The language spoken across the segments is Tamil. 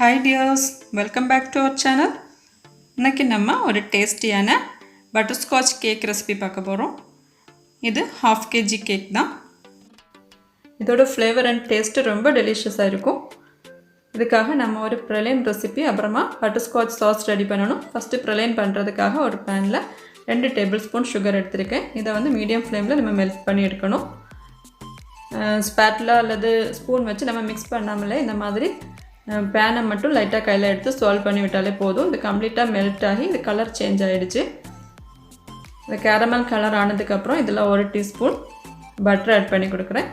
Hi dears, welcome back to our channel. இன்னைக்கு நம்ம ஒரு டேஸ்டியான butterscotch cake recipe பார்க்க போறோம். இது 1/2 kg cake தான். இதோட flavor and taste ரொம்ப delicious-ஆ இருக்கும். இதுக்காக நம்ம ஒரு praline recipe அப்புறமா butterscotch sauce ரெடி பண்ணனும். ஃபர்ஸ்ட் praline பண்றதுக்காக ஒரு panல 2 tablespoon sugar எடுத்துர்க்கேன். இத வந்து மீடியம் ஃப்ளேம்ல நம்ம மெல்ட் பண்ணி எடுக்கணும். ஸ்பாட்லா அல்லது ஸ்பூன் வச்சு நம்ம mix பண்ணாமலே இந்த மாதிரி பேனை மட்டும் லைட்டாக கையில் எடுத்து சால்வ் பண்ணி விட்டாலே போதும். இது கம்ப்ளீட்டாக மெல்ட் ஆகி இது கலர் சேஞ்ச் ஆகிடுச்சு. இந்த கேரமல் கலர் ஆனதுக்கப்புறம் இதில் 1 டீஸ்பூன் பட்டர் ஆட் பண்ணி கொடுக்குறேன்.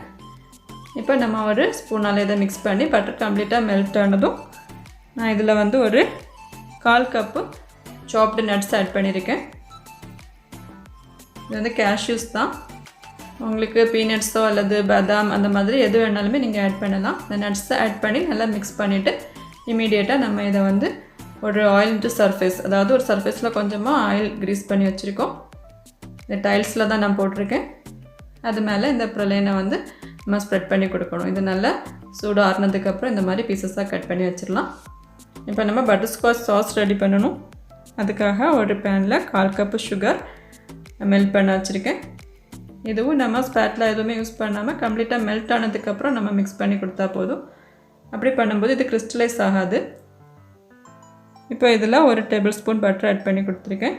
இப்போ நம்ம ஒரு ஸ்பூனால் இதை மிக்ஸ் பண்ணி பட்டர் கம்ப்ளீட்டாக மெல்ட் ஆனதும் நான் இதில் வந்து ஒரு 1/4 கப்பு சாப்டு நட்ஸ் ஆட் பண்ணியிருக்கேன். இது வந்து கேஷ்யூஸ் தான். உங்களுக்கு பீனட்ஸோ அல்லது பாதாம் அந்த மாதிரி எது வேணாலுமே நீங்கள் ஆட் பண்ணலாம். இந்த நட்ஸை ஆட் பண்ணி நல்லா மிக்ஸ் பண்ணிவிட்டு இமீடியட்டாக நம்ம இதை வந்து ஒரு ஆயில் டு சர்ஃபேஸ், அதாவது ஒரு சர்ஃபேஸில் கொஞ்சமாக ஆயில் க்ரீஸ் பண்ணி வச்சுருக்கோம். இந்த டைல்ஸில் தான் நான் போட்டிருக்கேன். அது மேலே இந்த ப்ரலைனை வந்து நம்ம ஸ்ப்ரெட் பண்ணி கொடுக்கணும். இது நல்லா சூடு ஆறுனதுக்கப்புறம் இந்த மாதிரி பீசஸாக கட் பண்ணி வச்சிடலாம். இப்போ நம்ம பட்டர்ஸ்காட்ச் சாஸ் ரெடி பண்ணணும். அதுக்காக ஒரு பேனில் 1/4 கப்பு சுகர் மெல்ட் பண்ண வச்சுருக்கேன். இதுவும் நம்ம ஸ்பாட்ல எதுவுமே யூஸ் பண்ணாமல் கம்ப்ளீட்டாக மெல்ட் ஆனதுக்கப்புறம் நம்ம மிக்ஸ் பண்ணி கொடுத்தா போதும். அப்படி பண்ணும்போது இது கிறிஸ்டலைஸ் ஆகாது. இப்போ இதில் 1 டேபிள் ஸ்பூன் பட்டர் ஆட் பண்ணி கொடுத்துருக்கேன்.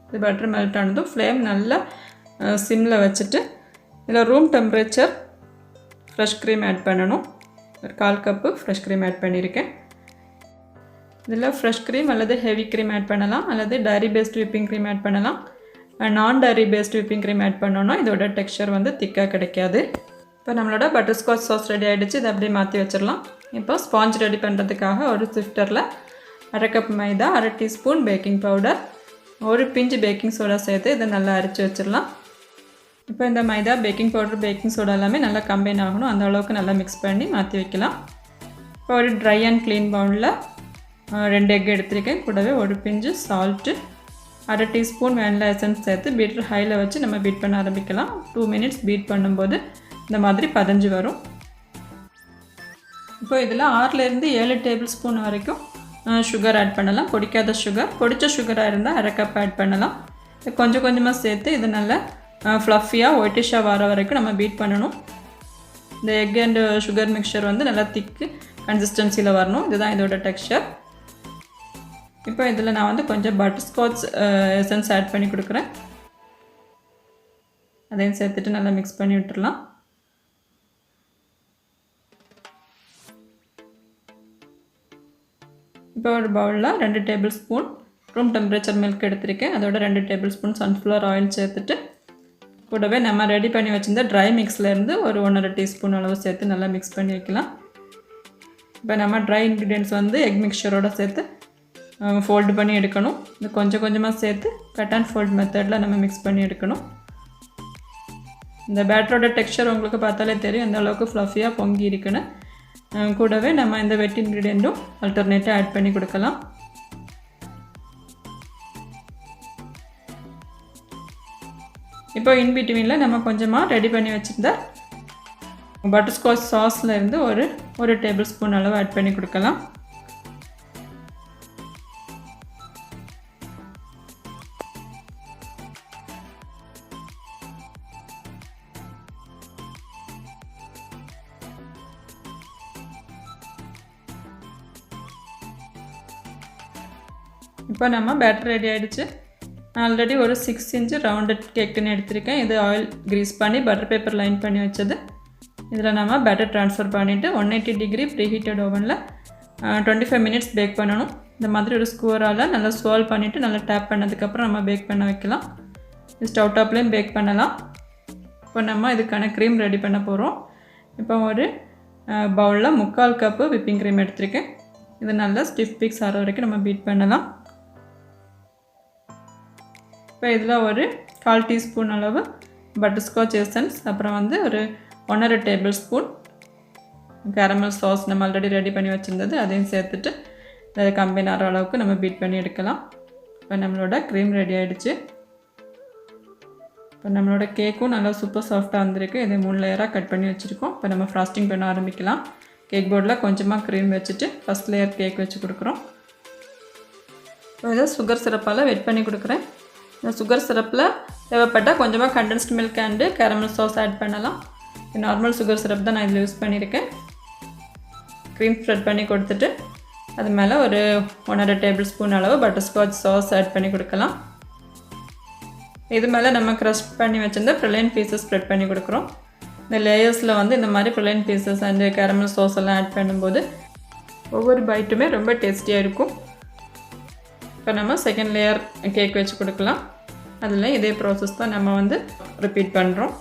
இது பட்டர் மெல்ட் ஆனதும் ஃப்ளேம் நல்லா சிம்மில் வச்சுட்டு இதில் room temperature fresh cream add பண்ணணும். ஒரு 1/4 கப்பு ஃப்ரெஷ் க்ரீம் ஆட் பண்ணியிருக்கேன். இதில் ஃப்ரெஷ் க்ரீம் அல்லது ஹெவி க்ரீம் ஆட் பண்ணலாம், அல்லது dairy based whipping cream add பண்ணலாம். நான் dairy based whipping cream add பண்ணோன்னா இதோட டெக்ஸ்சர் வந்து திக்காக கிடைக்காது. இப்போ நம்மளோட பட்டர்ஸ்காட்ச் சாஸ் ரெடி ஆகிடுச்சு. இதை அப்படியே மாற்றி வச்சிடலாம். இப்போ ஸ்பாஞ்ச் ரெடி பண்ணுறதுக்காக ஒரு சிஃப்டரில் 1/2 கப் மைதா, 1/2 டீஸ்பூன் பேக்கிங் பவுடர், ஒரு பிஞ்சு பேக்கிங் சோடா சேர்த்து இதை நல்லா அரைச்சி வச்சிடலாம். இப்போ இந்த மைதா, பேக்கிங் பவுடர், பேக்கிங் சோடா எல்லாமே நல்லா கம்பைன் ஆகணும். அந்த அளவுக்கு நல்லா மிக்ஸ் பண்ணி மாற்றி வைக்கலாம். இப்போ ஒரு ட்ரை அண்ட் க்ளீன் பவுலில் 2 எக் எடுத்துருக்கேன். கூடவே ஒரு பிஞ்சு சால்ட்டு, 1/2 டீஸ்பூன் வேனிலா எசன்ஸ் சேர்த்து பீட்டர் ஹையில் வச்சு நம்ம பீட் பண்ண ஆரம்பிக்கலாம். 2 மினிட்ஸ் பீட் பண்ணும்போது இந்த மாதிரி பதஞ்சு வரும். இப்போ இதில் 6லேருந்து 7 டேபிள் ஸ்பூன் வரைக்கும் சுகர் ஆட் பண்ணலாம். பொடிக்காத சுகர், பொடிச்ச சுகராக இருந்தால் 1/2 கப் ஆட் பண்ணலாம். கொஞ்சம் கொஞ்சமாக சேர்த்து இது நல்லா ஃப்ளஃபியாக ஒயிட்டிஷாக வர வரைக்கும் நம்ம பீட் பண்ணணும். இந்த எக் அண்ட் சுகர் மிக்சர் வந்து நல்லா திக்கு கன்சிஸ்டன்சியில் வரணும். இதுதான் இதோட டெக்ஸ்சர். இப்போ இதில் நான் வந்து கொஞ்சம் பட்டர்ஸ்காட்ச் எசன்ஸ் ஆட் பண்ணி கொடுக்குறேன். அதையும் சேர்த்துட்டு நல்லா மிக்ஸ் பண்ணி விட்டுடலாம். இப்போ ஒரு பவுலில் 2 table spoon room temperature milk எடுத்திருக்கேன். அதோட 2 டேபிள் ஸ்பூன் சன்ஃப்ளவர் ஆயில் சேர்த்துட்டு கூடவே நம்ம ரெடி பண்ணி வச்சுருந்த ட்ரை மிக்ஸ்லேருந்து ஒரு 1/2 டீஸ்பூன் அளவு சேர்த்து நல்லா மிக்ஸ் பண்ணி வைக்கலாம். இப்போ நம்ம ட்ரை இன்க்ரீடியன்ட்ஸ் வந்து எக் மிக்சரோடு சேர்த்து ஃபோல்டு பண்ணி எடுக்கணும். இது கொஞ்சம் கொஞ்சமாக சேர்த்து கட் அண்ட் ஃபோல்ட் மெத்தடில் நம்ம மிக்ஸ் பண்ணி எடுக்கணும். இந்த பேட்டரோட டெக்ஸ்சர் உங்களுக்கு பார்த்தாலே தெரியும் எந்த அளவுக்கு ஃப்ளஃபியாக பொங்கி இருக்குன்னு. கூடவே நம்ம இந்த வெட் இன்க்ரீடியண்ட்டும் ஆல்டர்னேட்டாக ஆட் பண்ணி கொடுக்கலாம். இப்போ இன்பிட்வீனில் நம்ம கொஞ்சமாக ரெடி பண்ணி வச்சுருந்த பட்டர்ஸ்காட்ச் சாஸில் இருந்து ஒரு டேபிள் ஸ்பூன் அளவு ஆட் பண்ணி கொடுக்கலாம். இப்போ நம்ம பேட்டர் ரெடி ஆகிடுச்சு. ஆல்ரெடி ஒரு 6 இன்ச்சு ரவுண்டட் கேக்குன்னு எடுத்திருக்கேன். இது ஆயில் க்ரீஸ் பண்ணி பட்டர் பேப்பர் லைன் பண்ணி வச்சது. இதில் நம்ம பேட்டர் ட்ரான்ஸ்ஃபர் பண்ணிவிட்டு 180 டிகிரி ப்ரீஹீட்டட் ஓவனில் 25 மினிட்ஸ் பேக் பண்ணணும். இந்த மாதிரி ஒரு ஸ்கூவரால் நல்லா ஸ்வால் பண்ணிவிட்டு நல்லா டேப் பண்ணதுக்கப்புறம் நம்ம பேக் பண்ண வைக்கலாம். ஸ்டவ் டாப்லேயும் பேக் பண்ணலாம். இப்போ நம்ம இதுக்கான க்ரீம் ரெடி பண்ண போகிறோம். இப்போ ஒரு பவுலில் 3/4 கப்பு விப்பிங் க்ரீம் எடுத்திருக்கேன். இது நல்லா ஸ்டிஃப் பீக்ஸ் ஆகிற வரைக்கும் நம்ம பீட் பண்ணலாம். இப்போ இதில் ஒரு 1/4 டீஸ்பூன் அளவு பட்டர்ஸ்காட்ச் எசன்ஸ், அப்புறம் வந்து ஒரு 1/2 டேபிள் ஸ்பூன் கேரமல் சாஸ் நம்ம ஆல்ரெடி ரெடி பண்ணி வச்சுருந்தது அதையும் சேர்த்துட்டு அதை கம்பைன் ஆகிற அளவுக்கு நம்ம பீட் பண்ணி எடுக்கலாம். இப்போ நம்மளோட க்ரீம் ரெடி ஆகிடுச்சு. இப்போ நம்மளோட கேக்கும் நல்லா சூப்பர் சாஃப்டாக வந்திருக்கு. இதை 3 லேயராக கட் பண்ணி வச்சுருக்கோம். இப்போ நம்ம ஃப்ராஸ்டிங் பண்ண ஆரம்பிக்கலாம். கேக் போர்டில் கொஞ்சமாக க்ரீம் வச்சுட்டு ஃபஸ்ட் லேயர் கேக் வச்சு கொடுக்குறோம். இதை சுகர் சிரப்பால் வெட் பண்ணி கொடுக்குறேன். இந்த சுகர் சிரப்பில் தேவைப்பட்டால் கொஞ்சமாக condensed milk and caramel sauce add பண்ணலாம். நார்மல் சுகர் சிரப் தான் நான் இதில் யூஸ் பண்ணியிருக்கேன். க்ரீம் ஸ்ப்ரெட் பண்ணி கொடுத்துட்டு அது மேலே ஒரு 1.5 டேபிள் ஸ்பூன் அளவு பட்டர்ஸ்காட்ச் சாஸ் ஆட் பண்ணி கொடுக்கலாம். இது மேலே நம்ம க்ரஷ் பண்ணி வச்சுருந்த ப்ரலைன் பீசஸ் ஸ்ப்ரெட் பண்ணி கொடுக்குறோம். இந்த லேயர்ஸில் வந்து இந்த மாதிரி praline pieces and caramel sauce எல்லாம் ஆட் பண்ணும்போது ஒவ்வொரு பைட்டுமே ரொம்ப டேஸ்டியாக இருக்கும். இப்போ நம்ம செகண்ட் லேயர் கேக் வச்சு கொடுக்கலாம். அதில் இதே ப்ராசஸ் தான் நம்ம வந்து ரிப்பீட் பண்ணுறோம்.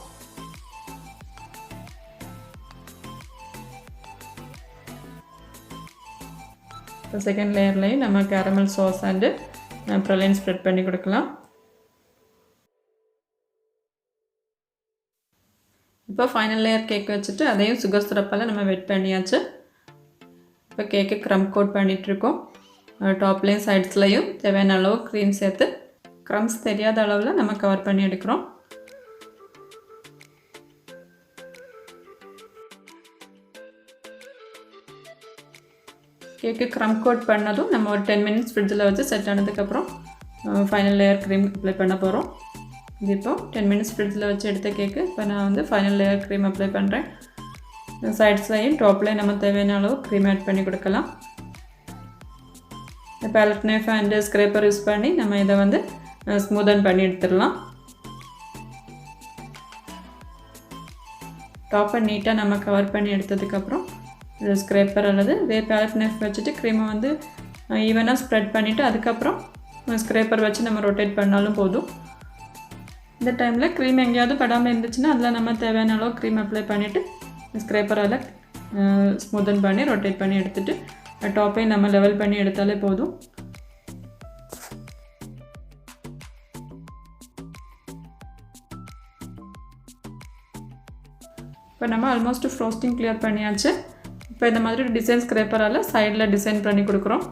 இப்போ செகண்ட் லேயர்லேயும் நம்ம caramel sauce and praline spread பண்ணி கொடுக்கலாம். இப்போ ஃபைனல் லேயர் கேக் வச்சுட்டு அதையும் சுகர் சிரப்பால் நம்ம வெட் பண்ணியாச்சு. இப்போ கேக்கு க்ரம் கோட் பண்ணிகிட்ருக்கோம். டாப்லேயும் சைட்ஸ்லையும் தேவையான அளவு க்ரீம் சேர்த்து க்ரம்ஸ் தெரியாத அளவில் நம்ம கவர் பண்ணி எடுக்கிறோம். கேக்கு க்ரம் கோட் பண்ணதும் நம்ம ஒரு 10 மினிட்ஸ் ஃப்ரிட்ஜில் வச்சு செட் ஆனதுக்கப்புறம் ஃபைனல் லேயர் க்ரீம் அப்ளை பண்ண போகிறோம். இது இப்போ 10 மினிட்ஸ் ஃப்ரிட்ஜில் வச்சு எடுத்த கேக்கு இப்போ நான் வந்து ஃபைனல் லேயர் க்ரீம் அப்ளை பண்ணுறேன். சைட்ஸ்லையும் டாப்லேயும் நம்ம தேவையான அளவு க்ரீம் ஆட் பண்ணி கொடுக்கலாம். Palette knife and scraper use பண்ணி நம்ம இதை வந்து ஸ்மூதன் பண்ணி எடுத்துடலாம். டாப்பை நீட்டாக நம்ம கவர் பண்ணி எடுத்ததுக்கப்புறம் இது ஸ்க்ரேப்பர் அல்லது இதே பேலட் நைஃப் வச்சுட்டு க்ரீமை வந்து ஈவனாக ஸ்ப்ரெட் பண்ணிவிட்டு அதுக்கப்புறம் ஸ்க்ரேப்பர் வச்சு நம்ம ரொட்டேட் பண்ணாலும் போதும். இந்த டைமில் க்ரீம் எங்கேயாவது படாமல் இருந்துச்சுன்னா அதில் நம்ம தேவையான அளவு க்ரீம் அப்ளை பண்ணிவிட்டு ஸ்க்ரேப்பரால் ஸ்மூதன் பண்ணி ரொட்டேட் பண்ணி எடுத்துகிட்டு டாப்பையும் நம்ம லெவல் பண்ணி எடுத்தாலே போதும். இப்போ நம்ம ஆல்மோஸ்ட் ஃப்ரோஸ்டிங் கிளியர் பண்ணியாச்சு. இப்போ இந்த மாதிரி டிசைன் ஸ்க்ரேப்பரால் சைடில் டிசைன் பண்ணி கொடுக்குறோம்.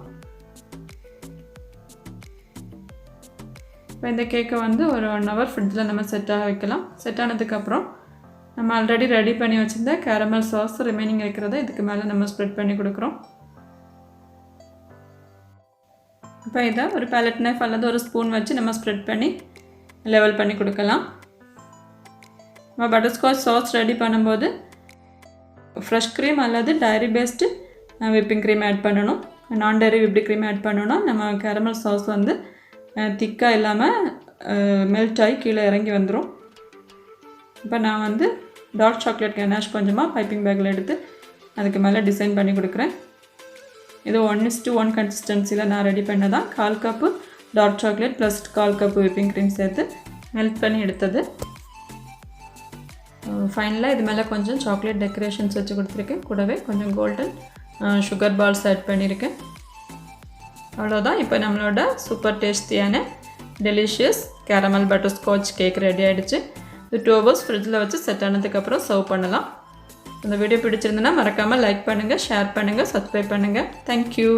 இப்போ இந்த கேக்கை வந்து ஒரு 1 hour ஃப்ரிட்ஜில் நம்ம செட்டாக வைக்கலாம். செட் ஆனதுக்கப்புறம் நம்ம ஆல்ரெடி ரெடி பண்ணி வச்சுருந்த கேரமல் சாஸ் ரிமைனிங் இருக்கிறத இதுக்கு மேலே நம்ம ஸ்ப்ரெட் பண்ணி கொடுக்குறோம். இப்போ இதை ஒரு பேலட் நைஃப் அல்லது ஒரு ஸ்பூன் வச்சு நம்ம ஸ்ப்ரெட் பண்ணி லெவல் பண்ணி கொடுக்கலாம். நம்ம பட்டர்ஸ்காட்ச் சாஸ் ரெடி பண்ணும்போது ஃப்ரெஷ் க்ரீம் அல்லது dairy based whipping cream add பண்ணணும். நான் டைரி விப்டு க்ரீம் ஆட் பண்ணோன்னா நம்ம கேரமல் சாஸ் வந்து திக்காக இல்லாமல் மெல்ட் ஆகி கீழே இறங்கி வந்துடும். இப்போ நான் வந்து டார்க் சாக்லேட் கனாஷ் கொஞ்சமாக பைப்பிங் பேக்கில் எடுத்து அதுக்கு மேலே டிசைன் பண்ணி கொடுக்குறேன். இது 1:1 கன்சிஸ்டன்சியில் நான் ரெடி பண்ணதான். 1/4 cup dark chocolate plus 1/4 cup whipping cream சேர்த்து மெல்ட் பண்ணி எடுத்தது. ஃபைனலாக இது மேலே கொஞ்சம் சாக்லேட் டெக்கரேஷன்ஸ் வச்சு கொடுத்துருக்கேன். கூடவே கொஞ்சம் கோல்டன் சுகர் பால்ஸ் ஆட் பண்ணியிருக்கேன். அவ்வளோதான். இப்போ நம்மளோட சூப்பர் டேஸ்டியான delicious caramel butterscotch cake ready ஆகிடுச்சு. இது 2 hours ஃப்ரிட்ஜில் வச்சு செட் ஆனதுக்கப்புறம் சர்வ் பண்ணலாம். இந்த வீடியோ பிடிச்சிருந்ததுன்னா மறக்காமல் லைக் பண்ணுங்கள், ஷேர் பண்ணுங்கள், சப்ஸ்கிரைப் பண்ணுங்கள். தேங்க்யூ.